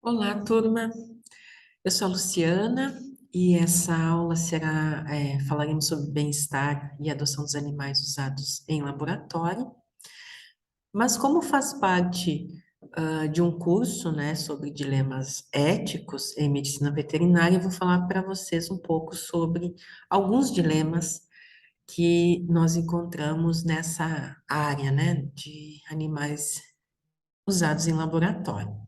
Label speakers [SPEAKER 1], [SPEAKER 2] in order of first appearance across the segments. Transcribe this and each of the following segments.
[SPEAKER 1] Olá, turma. Eu sou a Luciana e essa aula falaremos sobre bem-estar e adoção dos animais usados em laboratório. Mas como faz parte, de um curso, né, sobre dilemas éticos em medicina veterinária, eu vou falar para vocês um pouco sobre alguns dilemas que nós encontramos nessa área, né, de animais usados em laboratório.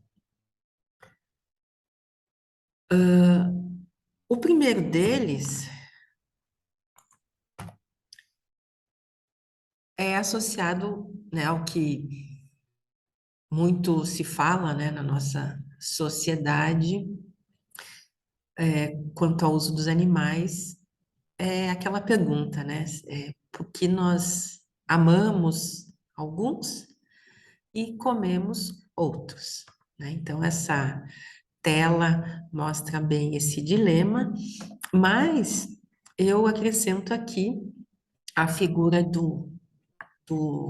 [SPEAKER 1] O primeiro deles é associado, né, ao que muito se fala, né, na nossa sociedade, quanto ao uso dos animais, é aquela pergunta, né, por que nós amamos alguns e comemos outros, né? Então, essa tela mostra bem esse dilema, mas eu acrescento aqui a figura do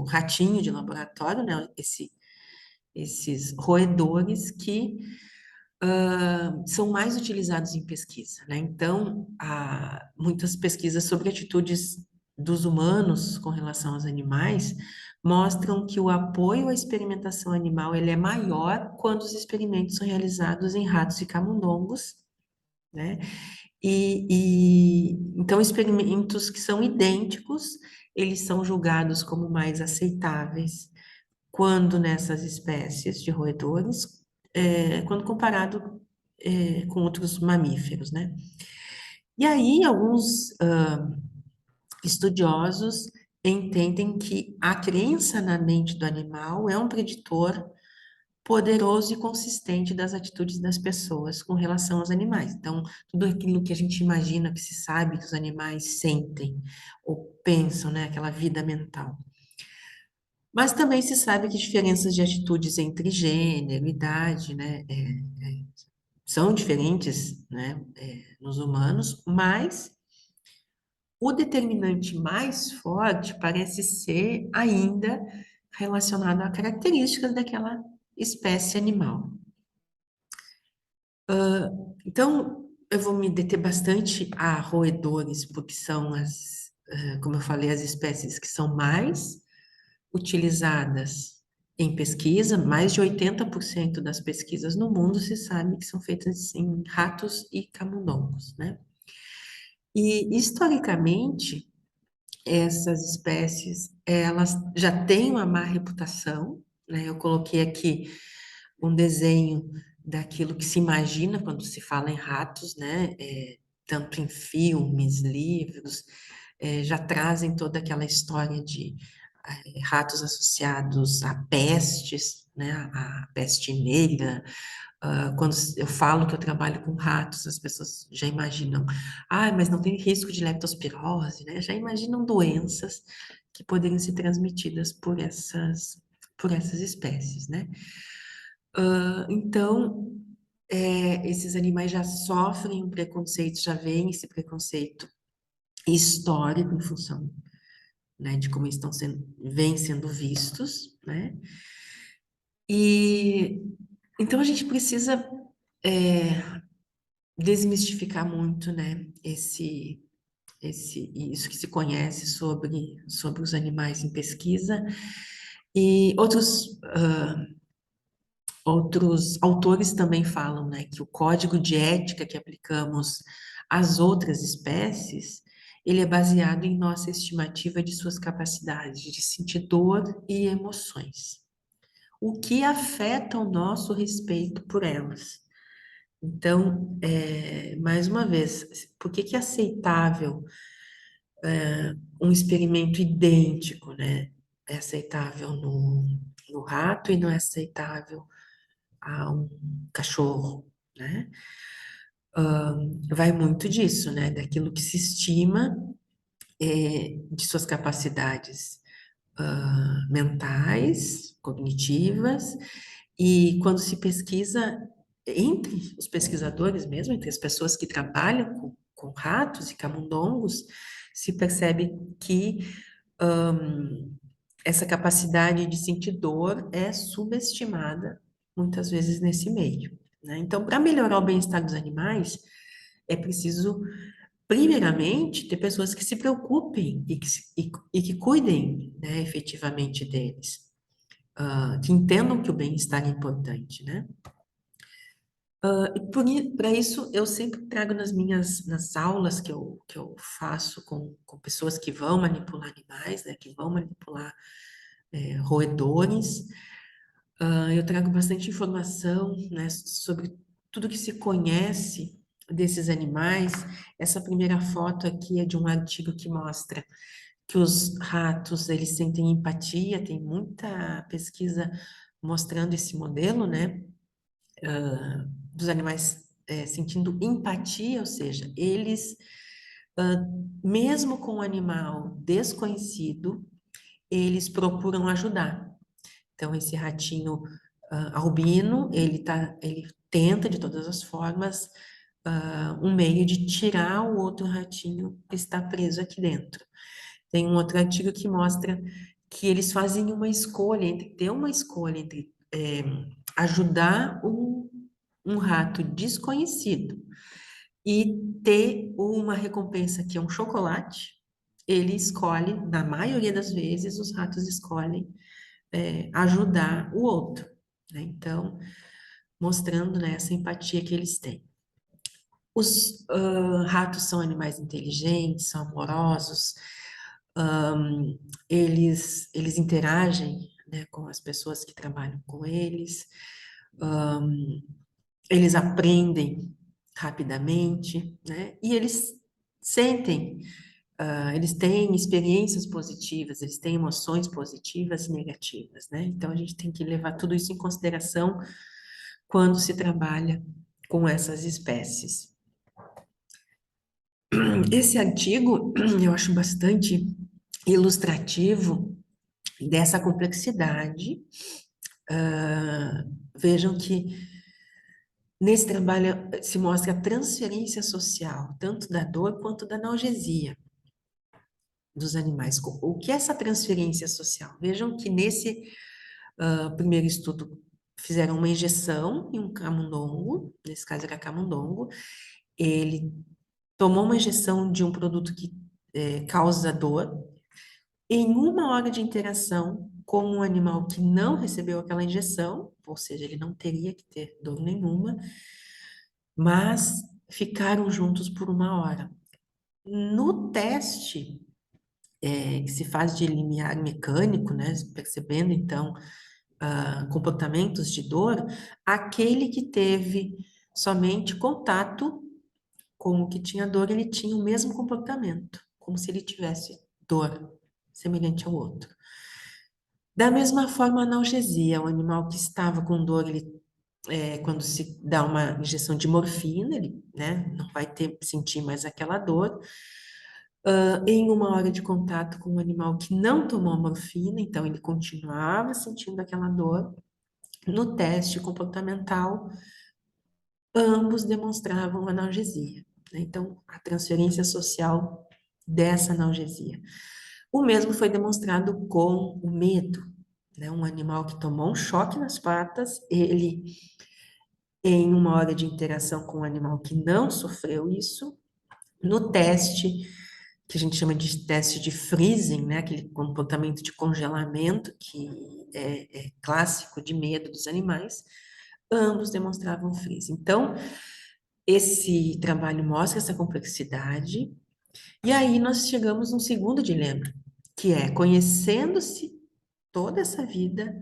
[SPEAKER 1] ratinho de laboratório, né, esses roedores que são mais utilizados em pesquisa, né? Então, há muitas pesquisas sobre atitudes dos humanos com relação aos animais mostram que o apoio à experimentação animal ele é maior quando os experimentos são realizados em ratos e camundongos, né? Então experimentos que são idênticos, eles são julgados como mais aceitáveis quando nessas espécies de roedores, quando comparado, com outros mamíferos, né? E aí, alguns estudiosos entendem que a crença na mente do animal é um preditor poderoso e consistente das atitudes das pessoas com relação aos animais. Então, tudo aquilo que a gente imagina, que se sabe que os animais sentem ou pensam, né, aquela vida mental. Mas também se sabe que diferenças de atitudes entre gênero, idade, né, são diferentes, né, nos humanos, mas o determinante mais forte parece ser ainda relacionado a características daquela espécie animal. Então, eu vou me deter bastante a roedores, porque são como eu falei, as espécies que são mais utilizadas em pesquisa, mais de 80% das pesquisas no mundo se sabe que são feitas em ratos e camundongos, né? E, historicamente, essas espécies, elas já têm uma má reputação, né? Eu coloquei aqui um desenho daquilo que se imagina quando se fala em ratos, né? Tanto em filmes, livros, já trazem toda aquela história de ratos associados a pestes, né? A peste negra. Quando eu falo que eu trabalho com ratos, as pessoas já imaginam, mas não tem risco de leptospirose, né? Já imaginam doenças que poderiam ser transmitidas por essas espécies, né? Então, esses animais já sofrem um preconceito, já vem esse preconceito histórico em função, né, de como vêm sendo vistos, né? E então a gente precisa desmistificar muito, né, isso que se conhece sobre os animais em pesquisa. E outros autores também falam, né, que o código de ética que aplicamos às outras espécies, ele é baseado em nossa estimativa de suas capacidades de sentir dor e emoções, o que afeta o nosso respeito por elas. Então, mais uma vez, por que que é aceitável um experimento idêntico, né? É aceitável no rato e não é aceitável a um cachorro, né? Vai muito disso, né? Daquilo que se estima de suas capacidades mentais, cognitivas, e quando se pesquisa entre os pesquisadores mesmo, entre as pessoas que trabalham com ratos e camundongos, se percebe que essa capacidade de sentir dor é subestimada muitas vezes nesse meio. né? Então, para melhorar o bem-estar dos animais, é preciso, primeiramente, ter pessoas que se preocupem e que cuidem, né, efetivamente deles, que entendam que o bem-estar é importante, né? E para isso, eu sempre trago nas aulas que eu faço com pessoas que vão manipular animais, né, que vão manipular roedores, eu trago bastante informação, né, sobre tudo que se conhece desses animais. Essa primeira foto aqui é de um artigo que mostra que os ratos, eles sentem empatia, tem muita pesquisa mostrando esse modelo, né, dos animais sentindo empatia, ou seja, eles, mesmo com um animal desconhecido, eles procuram ajudar. Então, esse ratinho albino, ele tenta de todas as formas um meio de tirar o outro ratinho que está preso aqui dentro. Tem um outro artigo que mostra que eles fazem uma escolha entre ter uma escolha entre ajudar um rato desconhecido e ter uma recompensa que é um chocolate. Ele escolhe, na maioria das vezes, os ratos escolhem ajudar o outro, né? Então, mostrando, né, essa empatia que eles têm. Os ratos são animais inteligentes, são amorosos, eles interagem, né, com as pessoas que trabalham com eles, eles aprendem rapidamente, né, e eles sentem, eles têm experiências positivas, eles têm emoções positivas e negativas, né? Então a gente tem que levar tudo isso em consideração quando se trabalha com essas espécies. Esse artigo eu acho bastante ilustrativo dessa complexidade. Vejam que nesse trabalho se mostra a transferência social, tanto da dor quanto da analgesia dos animais. O que é essa transferência social? Vejam que nesse primeiro estudo fizeram uma injeção em um camundongo, nesse caso era camundongo, ele tomou uma injeção de um produto que causa dor. Em uma hora de interação com um animal que não recebeu aquela injeção, ou seja, ele não teria que ter dor nenhuma, mas ficaram juntos por uma hora. No teste que se faz de limiar mecânico, né, percebendo então comportamentos de dor, aquele que teve somente contato com o que tinha dor, ele tinha o mesmo comportamento, como se ele tivesse dor, semelhante ao outro. Da mesma forma, a analgesia, o animal que estava com dor, quando se dá uma injeção de morfina, ele, né, não vai sentir mais aquela dor. Em uma hora de contato com um animal que não tomou morfina, então ele continuava sentindo aquela dor. No teste comportamental, ambos demonstravam analgesia, né? Então, a transferência social dessa analgesia. O mesmo foi demonstrado com o medo, né? Um animal que tomou um choque nas patas, ele, em uma hora de interação com um animal que não sofreu isso, no teste, que a gente chama de teste de freezing, né? Aquele comportamento de congelamento que é clássico de medo dos animais, ambos demonstravam freeze. Então, esse trabalho mostra essa complexidade, e aí nós chegamos num segundo dilema, que é conhecendo-se toda essa vida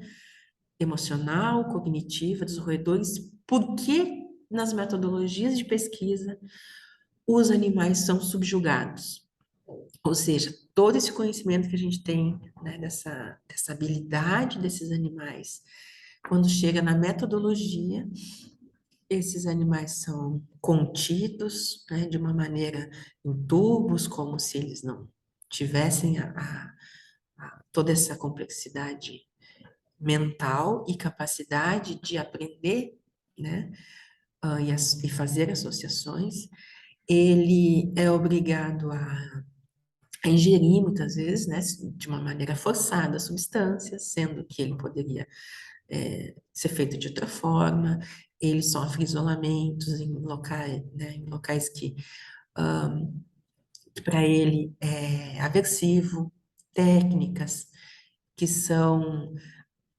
[SPEAKER 1] emocional, cognitiva dos roedores, por que nas metodologias de pesquisa os animais são subjugados? Ou seja, todo esse conhecimento que a gente tem, né, dessa habilidade desses animais, quando chega na metodologia, esses animais são contidos, né, de uma maneira em tubos, como se eles não tivessem toda essa complexidade mental e capacidade de aprender, né, e fazer associações. Ele é obrigado a a ingerir, muitas vezes, né, de uma maneira forçada, substâncias, sendo que ele poderia ser feito de outra forma. Ele sofre isolamentos em locais que para ele é aversivo, técnicas que são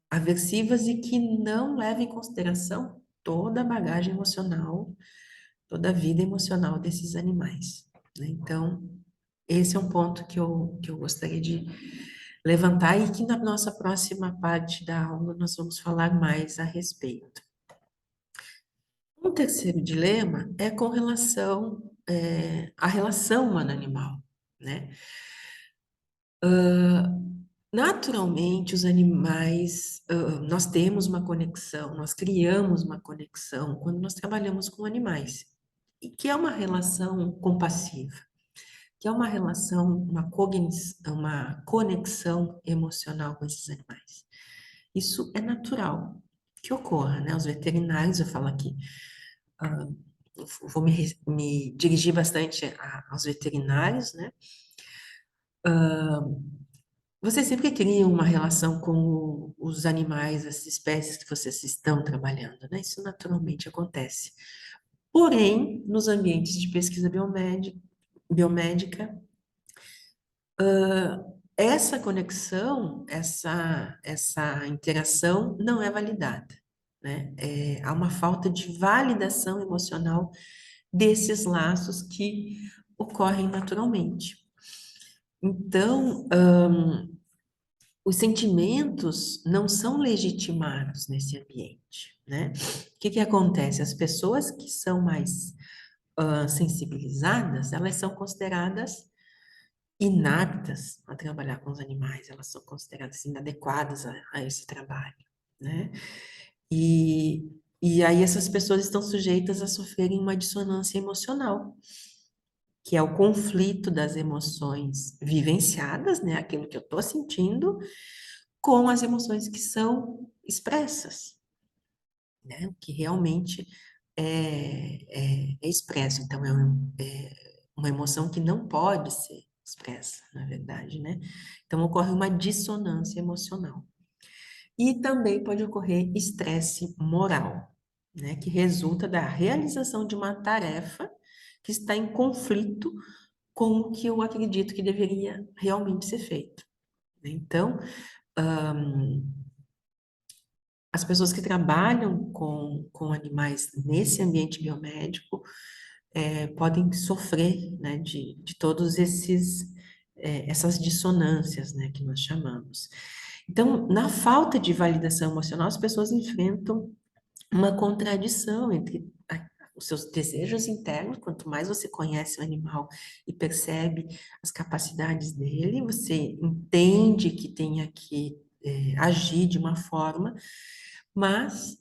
[SPEAKER 1] aversivas e que não levam em consideração toda a bagagem emocional, toda a vida emocional desses animais, né? Então, esse é um ponto que eu gostaria de levantar e que na nossa próxima parte da aula nós vamos falar mais a respeito. Um terceiro dilema é com relação à relação humano-animal, né? Naturalmente, os animais, nós temos uma conexão, nós criamos uma conexão quando nós trabalhamos com animais, e que é uma relação compassiva, que é uma relação, uma conexão emocional com esses animais. Isso é natural que ocorra, né? Os veterinários, eu falo aqui, vou me dirigir bastante aos veterinários, né? Você sempre cria uma relação com os animais, as espécies que vocês estão trabalhando, né? Isso naturalmente acontece. Porém, nos ambientes de pesquisa biomédica, essa conexão, essa interação não é validada, né? Há uma falta de validação emocional desses laços que ocorrem naturalmente. Então, os sentimentos não são legitimados nesse ambiente, né? O que que acontece? As pessoas que são mais sensibilizadas, elas são consideradas inaptas a trabalhar com os animais, elas são consideradas inadequadas a esse trabalho, né? E aí essas pessoas estão sujeitas a sofrerem uma dissonância emocional, que é o conflito das emoções vivenciadas, né? Aquilo que eu estou sentindo, com as emoções que são expressas, né? Que realmente é expresso. Então, uma emoção que não pode ser expressa, na verdade, né? Então, ocorre uma dissonância emocional. E também pode ocorrer estresse moral, né? Que resulta da realização de uma tarefa que está em conflito com o que eu acredito que deveria realmente ser feito, né? Então, as pessoas que trabalham com animais nesse ambiente biomédico podem sofrer, né, de todos essas dissonâncias, né, que nós chamamos. Então, na falta de validação emocional, as pessoas enfrentam uma contradição entre os seus desejos internos. Quanto mais você conhece o animal e percebe as capacidades dele, você entende que tem que agir de uma forma, mas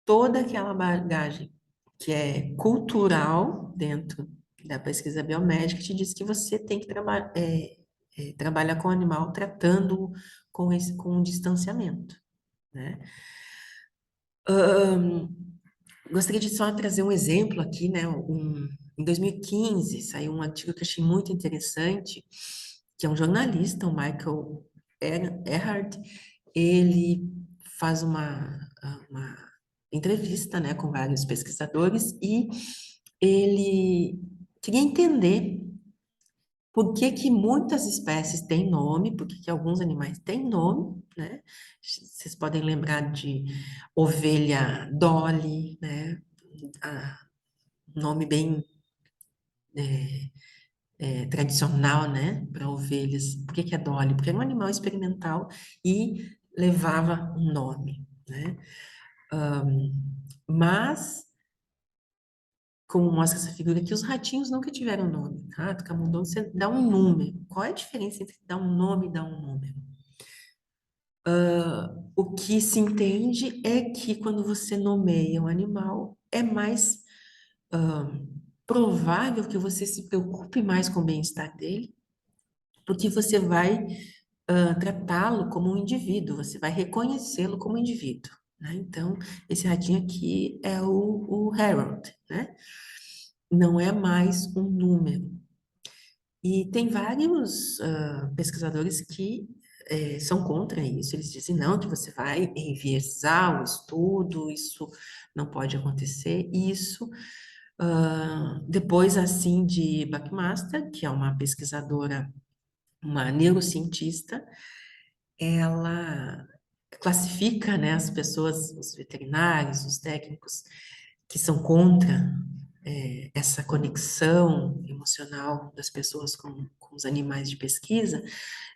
[SPEAKER 1] toda aquela bagagem que é cultural dentro da pesquisa biomédica te diz que você tem que trabalhar com o animal tratando com um distanciamento, né? Gostaria de só trazer um exemplo aqui, né? Em 2015 saiu um artigo que eu achei muito interessante, que é um jornalista, o Michael Erhard. Ele faz uma entrevista, né, com vários pesquisadores e ele queria entender por que que muitas espécies têm nome, por que que alguns animais têm nome, né? Vocês podem lembrar de ovelha Dolly, né? Nome bem tradicional, né, para ovelhas. Por que que é Dolly? Porque era um animal experimental e levava um nome, né? Mas, como mostra essa figura aqui, os ratinhos nunca tiveram nome. Rato, camundongo, você dá um número. Qual é a diferença entre dar um nome e dar um número? O que se entende é que quando você nomeia um animal, é mais provável que você se preocupe mais com o bem-estar dele, porque você vai tratá-lo como um indivíduo, você vai reconhecê-lo como indivíduo, né? Então, esse ratinho aqui é o Harold, né? Não é mais um número. E tem vários pesquisadores que são contra isso. Eles dizem, não, que você vai enviesar o estudo, isso não pode acontecer. E isso, depois, assim, de Buckmaster, que é uma pesquisadora, uma neurocientista, ela classifica, né, as pessoas, os veterinários, os técnicos que são contra essa conexão emocional das pessoas com os animais de pesquisa.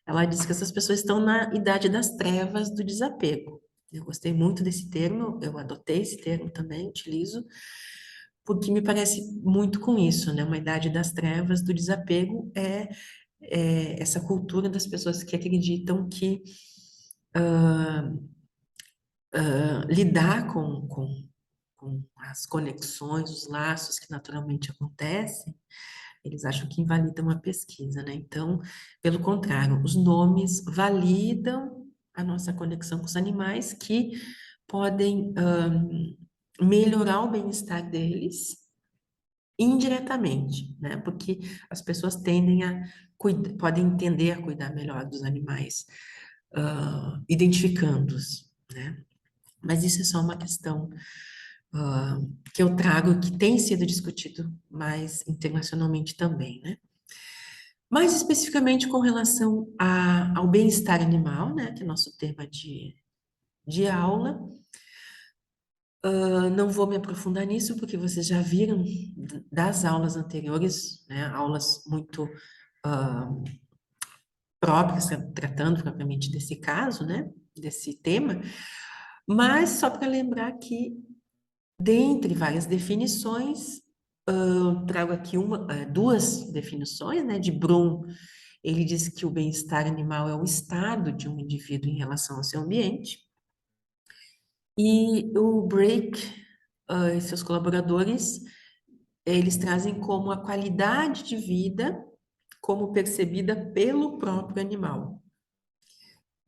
[SPEAKER 1] Ela diz que essas pessoas estão na idade das trevas do desapego. Eu gostei muito desse termo, eu adotei esse termo também, utilizo, porque me parece muito com isso, né? Uma idade das trevas do desapego é essa cultura das pessoas que acreditam que lidar com as conexões, os laços que naturalmente acontecem, eles acham que invalidam a pesquisa, né? Então, pelo contrário, os nomes validam a nossa conexão com os animais que podem melhorar o bem-estar deles indiretamente, né? Porque as pessoas tendem a podem tender a cuidar melhor dos animais, identificando-os, né? Mas isso é só uma questão ah, que eu trago, que tem sido discutido mais internacionalmente também, né? Mais especificamente com relação ao bem-estar animal, né, que é nosso tema de aula. Não vou me aprofundar nisso, porque vocês já viram das aulas anteriores, né, aulas muito ah, próprias, tratando propriamente desse caso, né, desse tema, mas só para lembrar que, dentre várias definições, trago aqui duas definições, né, de Bloom. Ele diz que o bem-estar animal é o estado de um indivíduo em relação ao seu ambiente. E o Break e seus colaboradores, eles trazem como a qualidade de vida como percebida pelo próprio animal.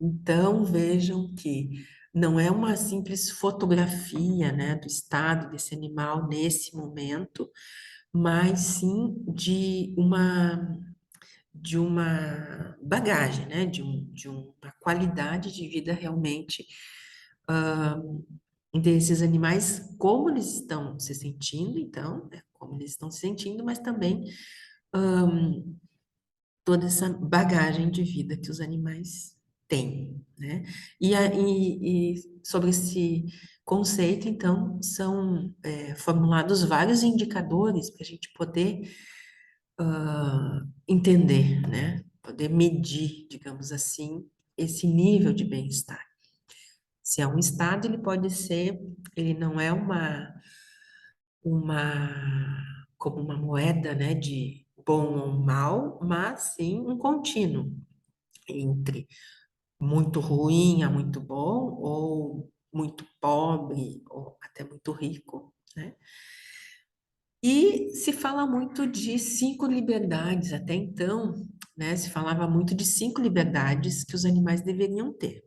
[SPEAKER 1] Então, vejam que não é uma simples fotografia, né, do estado desse animal nesse momento, mas sim de uma bagagem, né? De uma qualidade de vida realmente desses animais, como eles estão se sentindo, então, né? Como eles estão se sentindo, mas também toda essa bagagem de vida que os animais têm, né? E sobre esse conceito, então, são formulados vários indicadores para a gente poder entender, né? Poder medir, digamos assim, esse nível de bem-estar. Se é um estado, ele não é como uma moeda, né, de bom ou mal, mas sim um contínuo entre muito ruim a muito bom, ou muito pobre, ou até muito rico, né? E se fala muito de 5 liberdades, até então, né, se falava muito de 5 liberdades que os animais deveriam ter.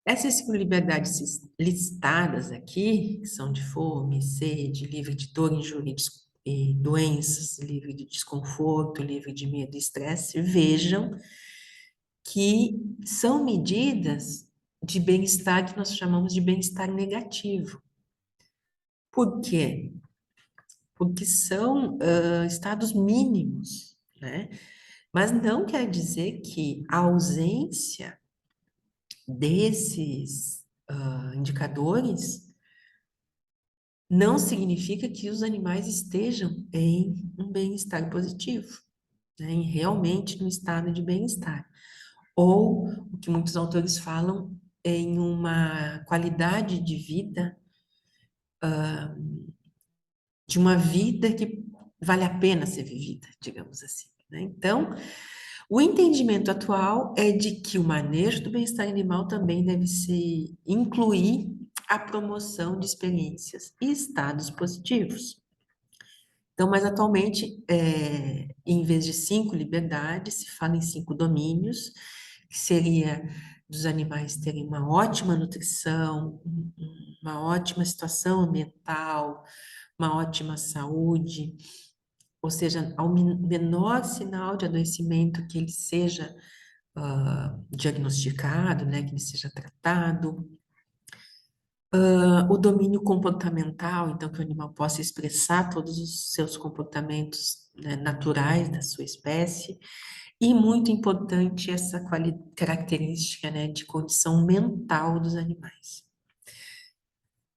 [SPEAKER 1] Essas 5 liberdades listadas aqui, que são de fome, sede, livre de dor, injúria e doenças, livre de desconforto, livre de medo e estresse, vejam que são medidas de bem-estar que nós chamamos de bem-estar negativo. Por quê? Porque são estados mínimos, né? Mas não quer dizer que a ausência desses indicadores não significa que os animais estejam em um bem-estar positivo, né? Em realmente no estado de bem-estar. Ou o que muitos autores falam em uma qualidade de vida, de uma vida que vale a pena ser vivida, digamos assim, né? Então, o entendimento atual é de que o manejo do bem-estar animal também deve se incluir a promoção de experiências e estados positivos. Então, mas atualmente, em vez de 5 liberdades, se fala em 5 domínios, que seria dos animais terem uma ótima nutrição, uma ótima situação ambiental, uma ótima saúde, ou seja, ao menor sinal de adoecimento que ele seja diagnosticado, né, que ele seja tratado. O domínio comportamental, então, que o animal possa expressar todos os seus comportamentos, né, naturais da sua espécie. E muito importante essa característica, né, de condição mental dos animais.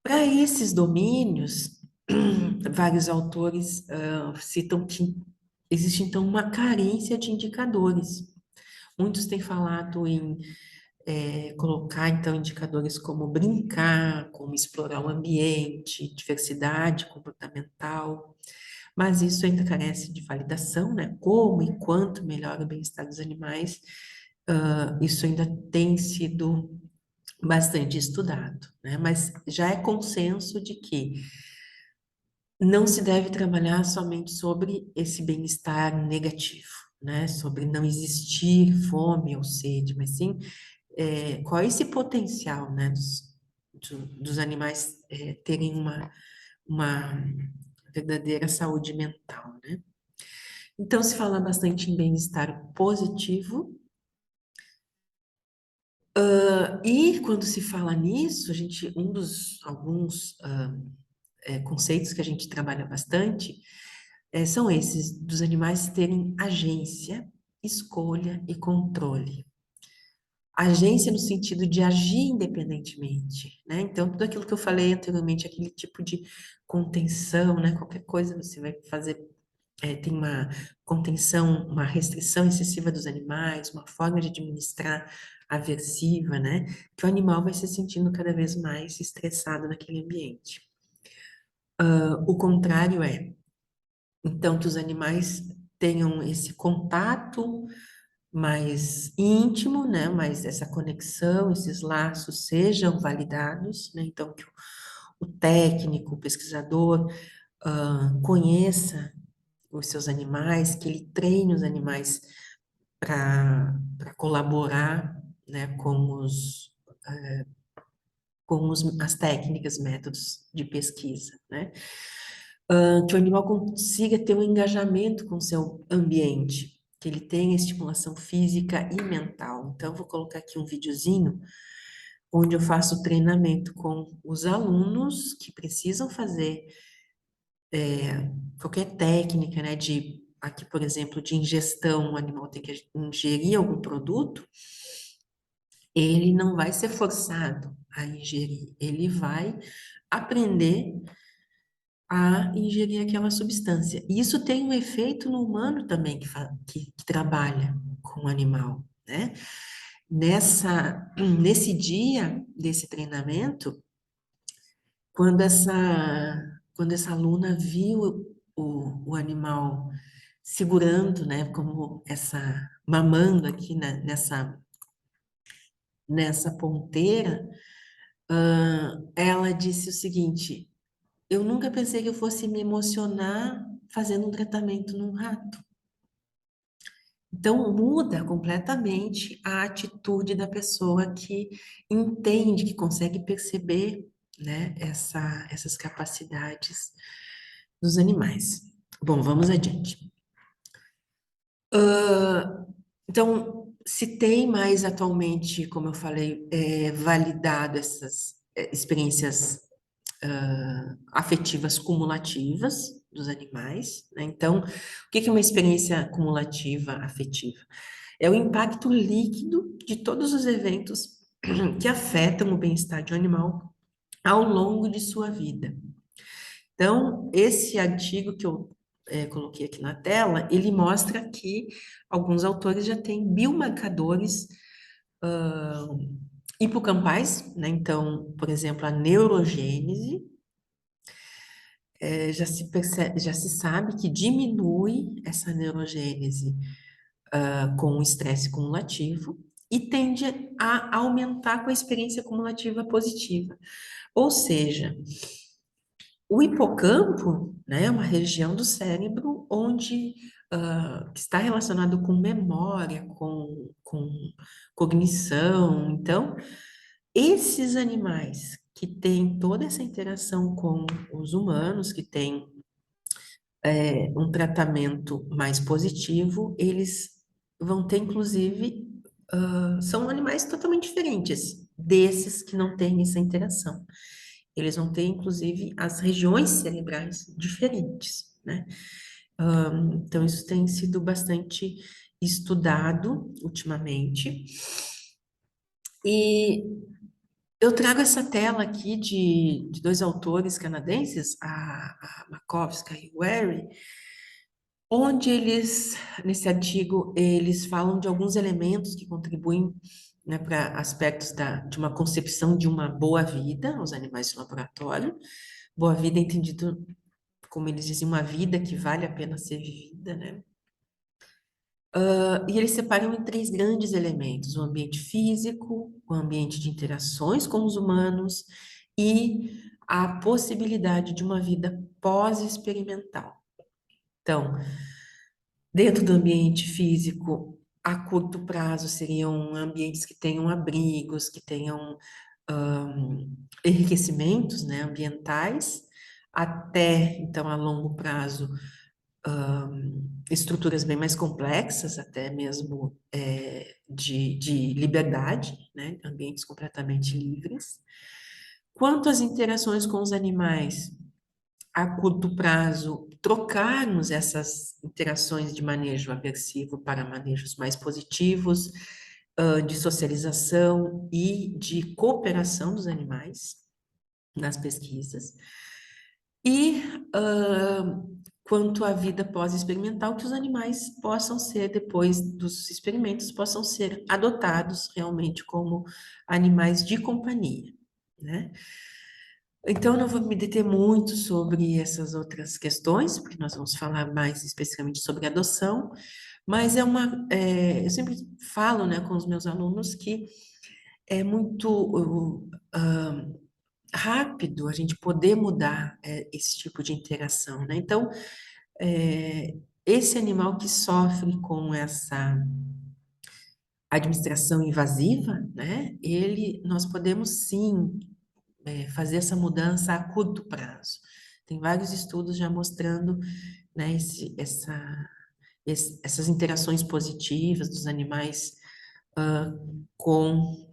[SPEAKER 1] Para esses domínios, vários autores citam que existe, então, uma carência de indicadores. Muitos têm falado em colocar, então, indicadores como brincar, como explorar o ambiente, diversidade comportamental, mas isso ainda carece de validação, né? Como e quanto melhora o bem-estar dos animais, isso ainda tem sido bastante estudado, né? Mas já é consenso de que não se deve trabalhar somente sobre esse bem-estar negativo, né? Sobre não existir fome ou sede, mas sim qual é esse potencial, né? Dos animais terem uma verdadeira saúde mental, né? Então, se fala bastante em bem-estar positivo, e quando se fala nisso, alguns conceitos que a gente trabalha bastante são esses dos animais terem agência, escolha e controle. Agência no sentido de agir independentemente, né? Então, tudo aquilo que eu falei anteriormente, aquele tipo de contenção, né? Qualquer coisa você vai fazer, tem uma contenção, uma restrição excessiva dos animais, uma forma de administrar aversiva, né? Que o animal vai se sentindo cada vez mais estressado naquele ambiente. O contrário então, que os animais tenham esse contato mais íntimo, né? Mas essa conexão, esses laços sejam validados, né? Então, que o técnico, o pesquisador, conheça os seus animais, que ele treine os animais para colaborar, né? As técnicas, métodos de pesquisa, né? Que o animal consiga ter um engajamento com o seu ambiente, que ele tenha estimulação física e mental. Então, eu vou colocar aqui um videozinho onde eu faço treinamento com os alunos que precisam fazer qualquer técnica, né, aqui, por exemplo, de ingestão, o animal tem que ingerir algum produto, ele não vai ser forçado a ingerir, ele vai aprender a ingerir aquela substância. E isso tem um efeito no humano também, que trabalha com o animal, né? Nesse dia desse treinamento, quando essa aluna viu o animal segurando, né, como mamando aqui nessa ponteira, ela disse o seguinte: eu nunca pensei que eu fosse me emocionar fazendo um tratamento num rato. Então, muda completamente a atitude da pessoa que entende, que consegue perceber, né, essas capacidades dos animais. Bom, vamos adiante. Então, se tem mais atualmente, como eu falei, validado essas experiências afetivas cumulativas dos animais, né? Então, o que é uma experiência cumulativa afetiva? É o impacto líquido de todos os eventos que afetam o bem-estar de um animal ao longo de sua vida. Então, esse artigo que eu coloquei aqui na tela, ele mostra que alguns autores já têm biomarcadores hipocampais, né? Então, por exemplo, a neurogênese, já se sabe que diminui essa neurogênese com o estresse cumulativo e tende a aumentar com a experiência cumulativa positiva. Ou seja, o hipocampo, né, é uma região do cérebro onde que está relacionado com memória, com cognição. Então, esses animais que têm toda essa interação com os humanos, que têm um tratamento mais positivo, eles vão ter, inclusive, são animais totalmente diferentes desses que não têm essa interação. Eles vão ter, inclusive, as regiões cerebrais diferentes, né? Então, isso tem sido bastante estudado ultimamente. E eu trago essa tela aqui de dois autores canadenses, a Makovska e o Wary, onde eles, nesse artigo, eles falam de alguns elementos que contribuem, né, para aspectos de uma concepção de uma boa vida aos animais de laboratório. Boa vida entendido, como eles dizem, uma vida que vale a pena ser vivida, né? E eles separam em três grandes elementos: o ambiente físico, o ambiente de interações com os humanos e a possibilidade de uma vida pós-experimental. Então, dentro do ambiente físico, a curto prazo seriam ambientes que tenham abrigos, que tenham enriquecimentos, né, ambientais, até, então, a longo prazo, estruturas bem mais complexas, até mesmo de liberdade, né, ambientes completamente livres. Quanto às interações com os animais, a curto prazo, trocarmos essas interações de manejo aversivo para manejos mais positivos, de socialização e de cooperação dos animais nas pesquisas. E quanto à vida pós-experimental, que os animais possam ser, depois dos experimentos, possam ser adotados realmente como animais de companhia, né? Então, eu não vou me deter muito sobre essas outras questões, porque nós vamos falar mais especificamente sobre adoção, mas eu sempre falo, né, com os meus alunos que é muito rápido a gente poder mudar esse tipo de interação, né? Então, esse animal que sofre com essa administração invasiva, né? Nós podemos sim fazer essa mudança a curto prazo. Tem vários estudos já mostrando, né, essas interações positivas dos animais com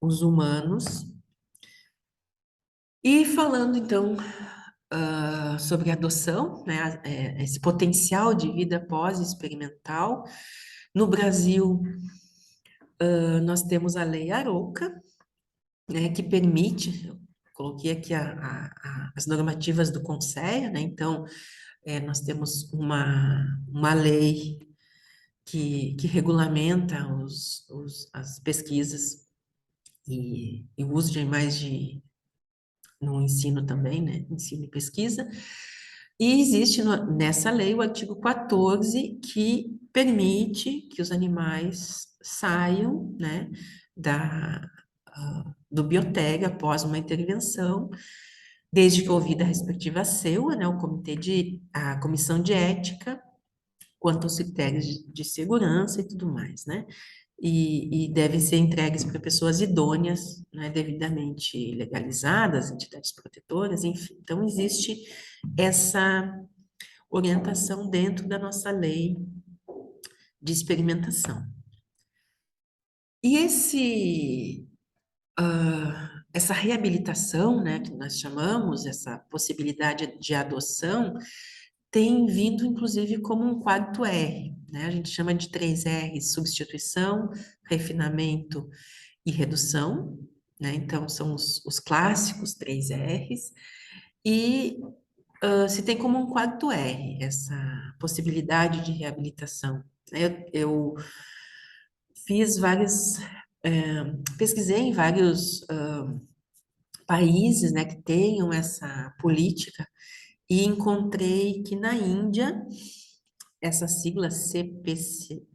[SPEAKER 1] os humanos. E falando, então, sobre adoção, né, esse potencial de vida pós-experimental, no Brasil, nós temos a Lei Arouca, né, que permite, eu coloquei aqui as normativas do Conselho, né, então, nós temos uma lei que regulamenta as pesquisas e o uso de animais no ensino também, né? Ensino e pesquisa. E existe nessa lei o artigo 14, que permite que os animais saiam, né, do biotério após uma intervenção, desde que ouvida a respectiva CEUA, né, a comissão de ética, quanto aos critérios de segurança e tudo mais, né? E devem ser entregues para pessoas idôneas, né, devidamente legalizadas, entidades protetoras, enfim. Então, existe essa orientação dentro da nossa lei de experimentação. E essa reabilitação, né, que nós chamamos, essa possibilidade de adoção, tem vindo, inclusive, como um quarto R, né? A gente chama de 3 R's: substituição, refinamento e redução, né? Então, são os clássicos 3 R's. E se tem como um quarto R essa possibilidade de reabilitação. Eu fiz pesquisei em vários países, né, que tenham essa política, e encontrei que na Índia, essa sigla CPCIA,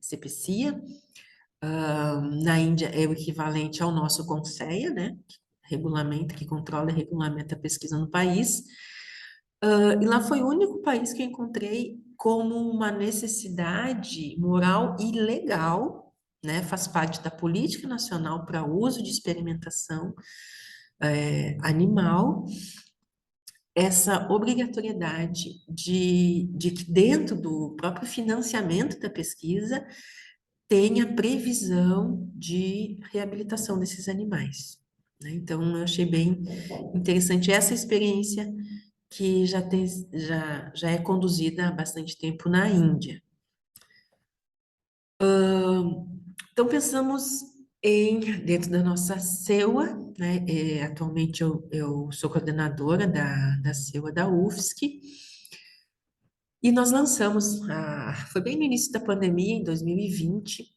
[SPEAKER 1] na Índia é o equivalente ao nosso CONSEA, né? Regulamenta, que controla e regulamenta a pesquisa no país. E lá foi o único país que eu encontrei como uma necessidade moral e legal, né? Faz parte da política nacional para uso de experimentação animal, essa obrigatoriedade de que dentro do próprio financiamento da pesquisa tenha previsão de reabilitação desses animais, né? Então, eu achei bem interessante essa experiência que já é conduzida há bastante tempo na Índia. Então, pensamos dentro da nossa CEUA, né? Atualmente eu sou coordenadora da CEUA da UFSC, e nós lançamos, foi bem no início da pandemia, em 2020,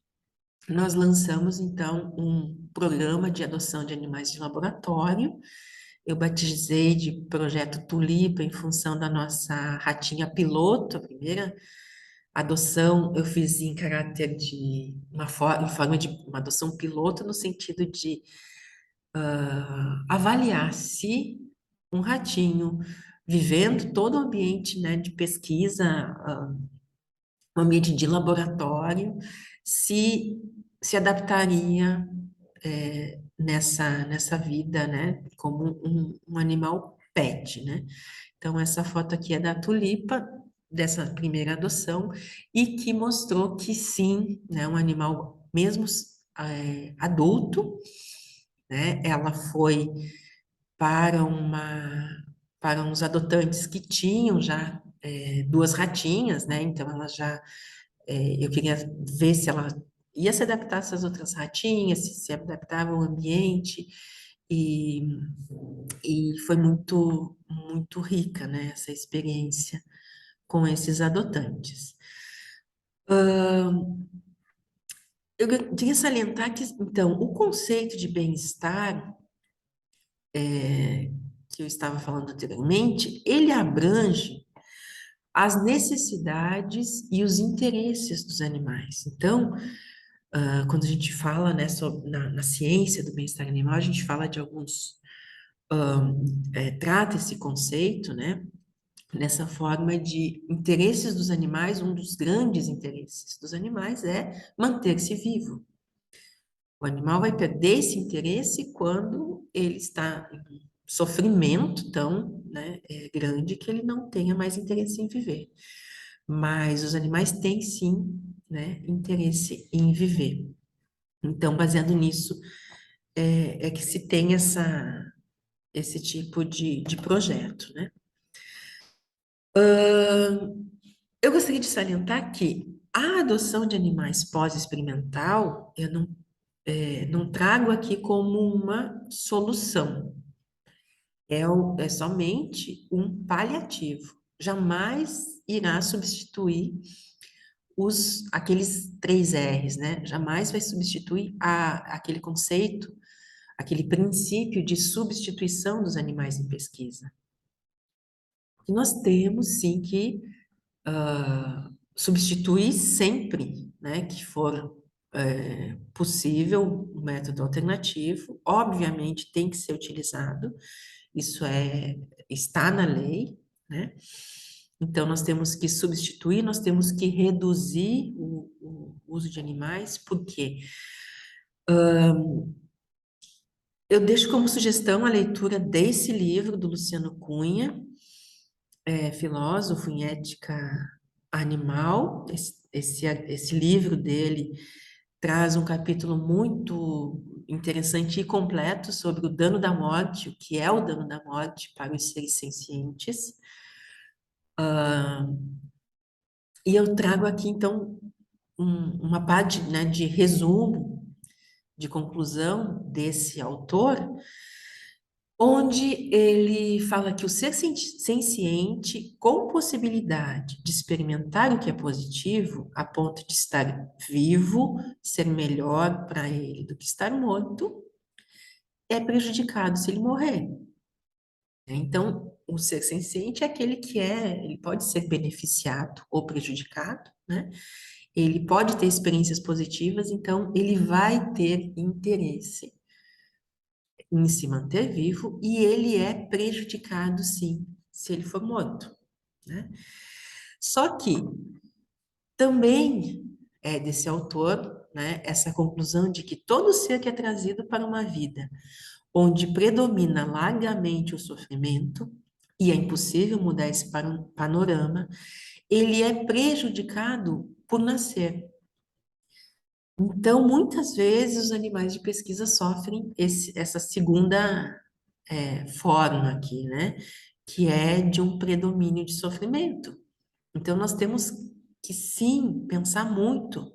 [SPEAKER 1] nós lançamos, então, um programa de adoção de animais de laboratório. Eu batizei de Projeto Tulipa em função da nossa ratinha piloto, a primeira adoção eu fiz em caráter de em forma de uma adoção piloto, no sentido de avaliar se um ratinho vivendo todo o ambiente, né, de pesquisa, um ambiente de laboratório, se se adaptaria nessa vida, né, como um animal pet, né? Então, essa foto aqui é da Tulipa, dessa primeira adoção, e que mostrou que sim, né, um animal mesmo adulto, né, ela foi para para uns adotantes que tinham já duas ratinhas, né? Então ela já eu queria ver se ela ia se adaptar a essas outras ratinhas, se adaptava ao ambiente, e, e foi muito rica, né, essa experiência com esses adotantes. Eu queria salientar que, então, o conceito de bem-estar, que eu estava falando anteriormente, ele abrange as necessidades e os interesses dos animais. Então, quando a gente fala, né, na ciência do bem-estar animal, a gente fala de trata esse conceito, né, nessa forma de interesses dos animais. Um dos grandes interesses dos animais é manter-se vivo. O animal vai perder esse interesse quando ele está em sofrimento tão, né, grande que ele não tenha mais interesse em viver. Mas os animais têm sim, né, interesse em viver. Então, baseado nisso, é que se tem esse tipo de projeto, né? Eu gostaria de salientar que a adoção de animais pós-experimental, eu não trago aqui como uma solução, é somente um paliativo. Jamais irá substituir aqueles três R's, né? Jamais vai substituir aquele conceito, aquele princípio de substituição dos animais em pesquisa. E nós temos, sim, que substituir sempre, né, que for possível, um método alternativo. Obviamente tem que ser utilizado, isso está na lei, né? Então, nós temos que substituir, nós temos que reduzir o uso de animais, porque eu deixo como sugestão a leitura desse livro do Luciano Cunha, filósofo em ética animal. Esse livro dele traz um capítulo muito interessante e completo sobre o dano da morte, o que é o dano da morte para os seres sencientes. E eu trago aqui, então, uma parte, né, de resumo, de conclusão desse autor, onde ele fala que o ser senciente, com possibilidade de experimentar o que é positivo, a ponto de estar vivo, ser melhor para ele do que estar morto, é prejudicado se ele morrer, né? Então, o ser senciente é aquele que ele pode ser beneficiado ou prejudicado, né? Ele pode ter experiências positivas, então ele vai ter interesse em se manter vivo, e ele é prejudicado, sim, se ele for morto, né? Só que também é desse autor, né, essa conclusão de que todo ser que é trazido para uma vida onde predomina largamente o sofrimento, e é impossível mudar esse panorama, ele é prejudicado por nascer. Então, muitas vezes, os animais de pesquisa sofrem essa segunda forma aqui, né? Que é de um predomínio de sofrimento. Então, nós temos que, sim, pensar muito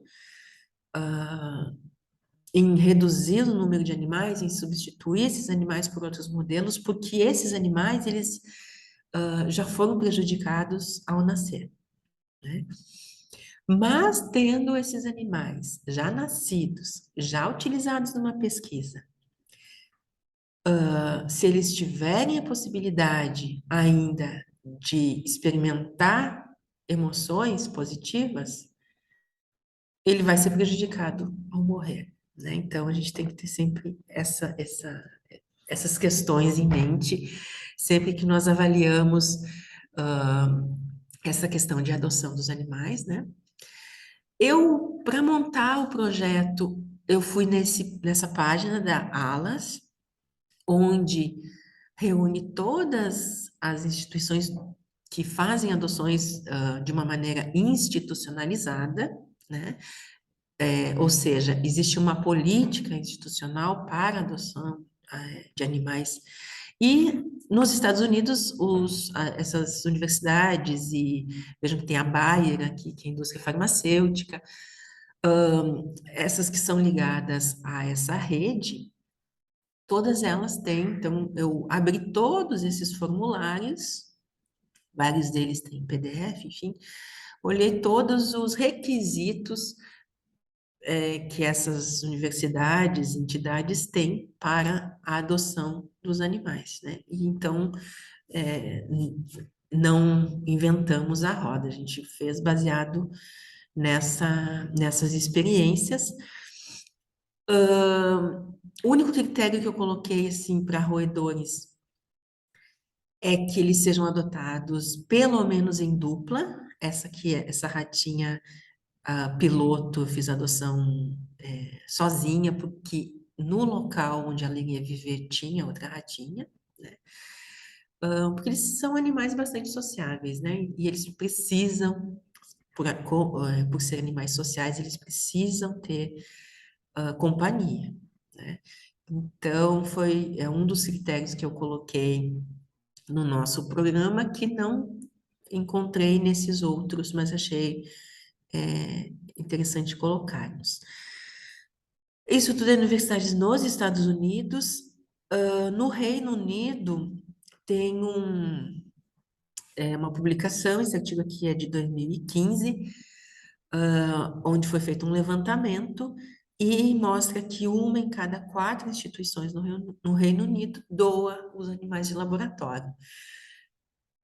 [SPEAKER 1] em reduzir o número de animais, em substituir esses animais por outros modelos, porque esses animais, eles já foram prejudicados ao nascer, né? Mas, tendo esses animais já nascidos, já utilizados numa pesquisa, se eles tiverem a possibilidade ainda de experimentar emoções positivas, ele vai ser prejudicado ao morrer, né? Então, a gente tem que ter sempre essas questões em mente, sempre que nós avaliamos ah, essa questão de adoção dos animais, né? Para montar o projeto, eu fui nessa página da Alas, onde reúne todas as instituições que fazem adoções de uma maneira institucionalizada, né? Ou seja, existe uma política institucional para a adoção de animais. E nos Estados Unidos, essas universidades, e vejam que tem a Bayer aqui, que é a indústria farmacêutica, essas que são ligadas a essa rede, todas elas têm. Então, eu abri todos esses formulários, vários deles têm PDF, enfim, olhei todos os requisitos que essas universidades, entidades têm para a adoção dos animais, né? E então, é, não inventamos a roda, a gente fez baseado nessas experiências. O único critério que eu coloquei, assim, para roedores é que eles sejam adotados pelo menos em dupla. Essa ratinha piloto, eu fiz adoção sozinha, porque no local onde ela ia viver tinha outra ratinha, né? Porque eles são animais bastante sociáveis, né? E eles precisam, por ser animais sociais, eles precisam ter companhia, né? Então, é um dos critérios que eu coloquei no nosso programa que não encontrei nesses outros, mas achei interessante colocarmos. Isso tudo é universidades nos Estados Unidos. No Reino Unido, tem uma publicação, esse artigo aqui é de 2015, onde foi feito um levantamento e mostra que uma em cada 4 instituições no Reino Unido doa os animais de laboratório.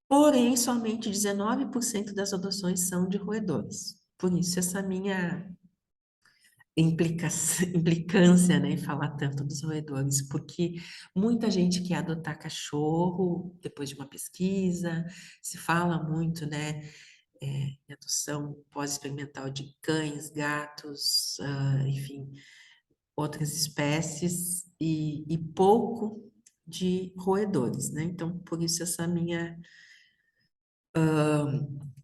[SPEAKER 1] Porém, somente 19% das adoções são de roedores. Por isso, essa minha implicância, né, em falar tanto dos roedores, porque muita gente quer adotar cachorro depois de uma pesquisa, se fala muito, né, em adoção pós-experimental de cães, gatos, enfim, outras espécies, e pouco de roedores, né? Então, por isso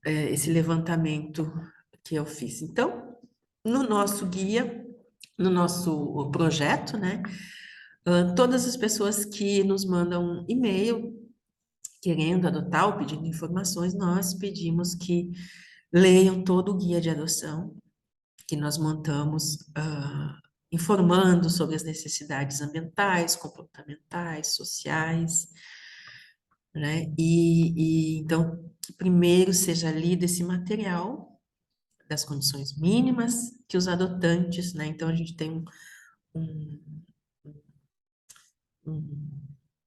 [SPEAKER 1] esse levantamento que eu fiz. Então, no nosso guia, no nosso projeto, né, todas as pessoas que nos mandam um e-mail querendo adotar ou pedindo informações, nós pedimos que leiam todo o guia de adoção que nós montamos, informando sobre as necessidades ambientais, comportamentais, sociais, né? Então, que primeiro seja lido esse material das condições mínimas que os adotantes, né? Então, a gente tem um, um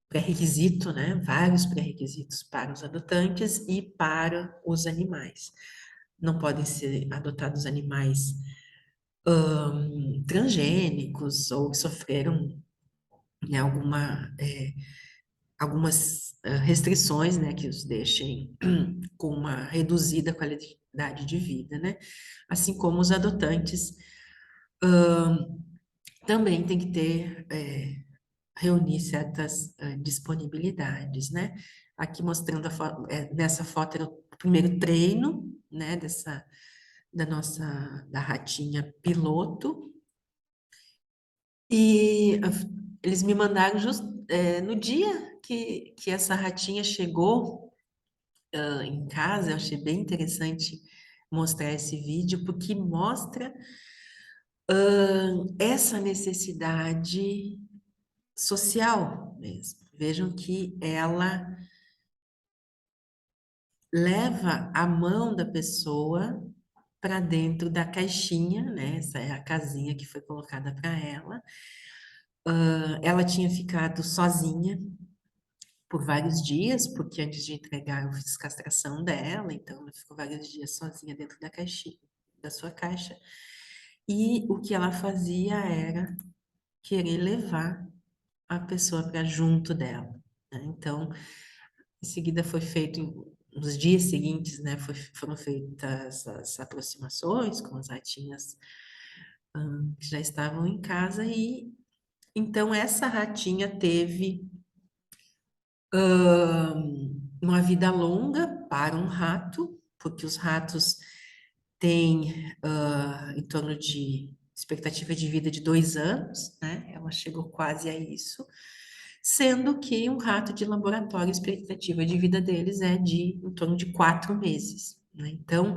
[SPEAKER 1] pré-requisito, né? Vários pré-requisitos para os adotantes e para os animais. Não podem ser adotados animais transgênicos ou que sofreram, né, algumas restrições, né, que os deixem com uma reduzida qualidade de vida, né? Assim como os adotantes também têm que ter reunir certas disponibilidades, né? Aqui mostrando nessa foto era o primeiro treino, né, da ratinha piloto, e eles me mandaram no dia que essa ratinha chegou em casa. Eu achei bem interessante mostrar esse vídeo, porque mostra essa necessidade social mesmo. Vejam que ela leva a mão da pessoa para dentro da caixinha, né? Essa é a casinha que foi colocada para ela. Ela tinha ficado sozinha por vários dias, porque antes de entregar eu fiz castração dela, então ela ficou vários dias sozinha dentro da caixinha, da sua caixa. E o que ela fazia era querer levar a pessoa para junto dela, né? Então, em seguida foi feito, nos dias seguintes, né, foram feitas as aproximações com as ratinhas que já estavam em casa, e então essa ratinha teve uma vida longa para um rato, porque os ratos têm em torno de expectativa de vida de 2 anos, né? Ela chegou quase a isso, sendo que um rato de laboratório, a expectativa de vida deles é de em torno de 4 meses, né? Então,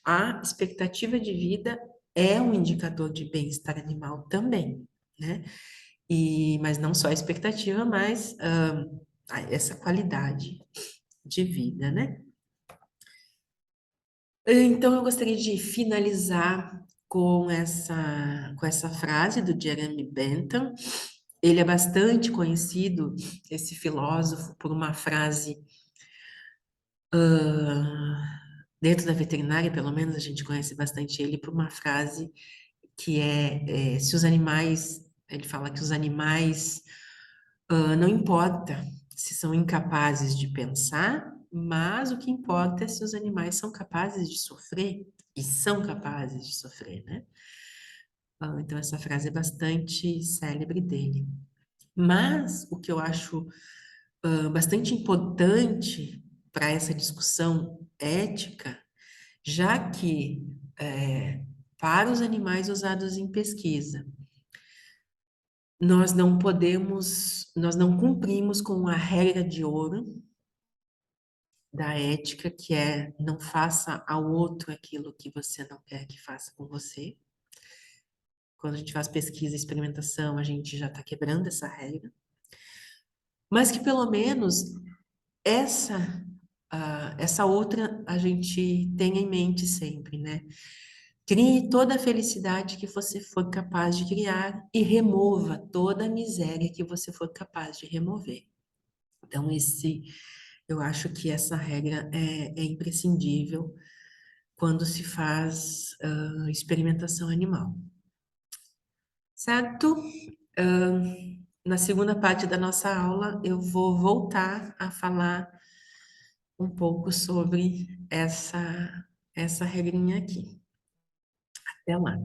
[SPEAKER 1] a expectativa de vida é um indicador de bem-estar animal também, né? Mas não só a expectativa, mas essa qualidade de vida, né? Então, eu gostaria de finalizar com essa frase do Jeremy Bentham. Ele é bastante conhecido, esse filósofo, por uma frase, dentro da veterinária, pelo menos, a gente conhece bastante ele por uma frase que se os animais, ele fala que os animais, não importa se são incapazes de pensar, mas o que importa é se os animais são capazes de sofrer, e são capazes de sofrer, né? Então, essa frase é bastante célebre dele. Mas o que eu acho bastante importante para essa discussão ética, já que para os animais usados em pesquisa, nós não cumprimos com a regra de ouro da ética, que é não faça ao outro aquilo que você não quer que faça com você. Quando a gente faz pesquisa e experimentação, a gente já está quebrando essa regra. Mas que pelo menos essa, essa outra a gente tenha em mente sempre, né? Crie toda a felicidade que você for capaz de criar e remova toda a miséria que você for capaz de remover. Então, eu acho que essa regra é imprescindível quando se faz experimentação animal. Certo? Na segunda parte da nossa aula, eu vou voltar a falar um pouco sobre essa regrinha aqui. Até lá.